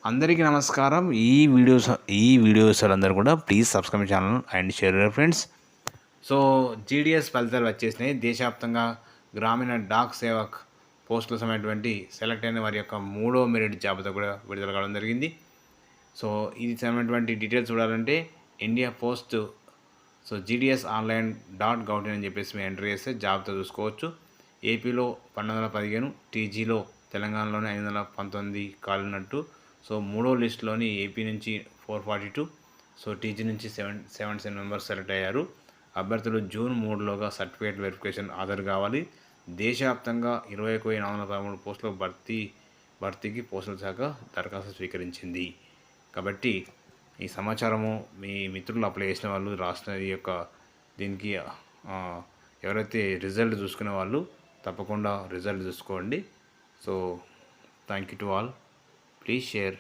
అందరికీ నమస్కారం. ఈ వీడియోస్ అందరూ కూడా please subscribe channel and share friends. So GDS ఫలితాలు వచ్చేసినాయి. దేశవ్యాప్తంగా గ్రామీణ డాక్ సేవక్ పోస్టుల సమయటువంటి సెలెక్ట్ అయిన వారి యొక్క 3వ మెరిట్ జాబితా కూడా విడుదల కావడం జరిగింది. సో ఇది సమయటువంటి డీటెయిల్స్ చూడాలంటే India post GDS online .gov అని చెప్పేసి మేము ఎంటర్ చేస్తే జాబితా చూసుకోవచ్చు. ఏపీలో 1215, టీజీలో తెలంగాణలోనే 519 కాలినట్టు. సో 3వ లిస్టులోని ఏపీ నుంచి 442, సో టీజీ నుంచి 77 మెంబర్స్ సెలెక్ట్ అయ్యారు. అభ్యర్థులు జూన్ 3లోగా సర్టిఫికేట్ వెరిఫికేషన్ హాజరు కావాలి. దేశవ్యాప్తంగా 21,413 పోస్టుల భర్తీకి పోస్టుల శాఖ దరఖాస్తు స్వీకరించింది. కాబట్టి ఈ సమాచారము మీ మిత్రులు అప్లై చేసిన వాళ్ళు రాసిన ఈ యొక్క దీనికి ఎవరైతే రిజల్ట్ చూసుకునే వాళ్ళు తప్పకుండా రిజల్ట్ చూసుకోండి. So thank you to all. Please share.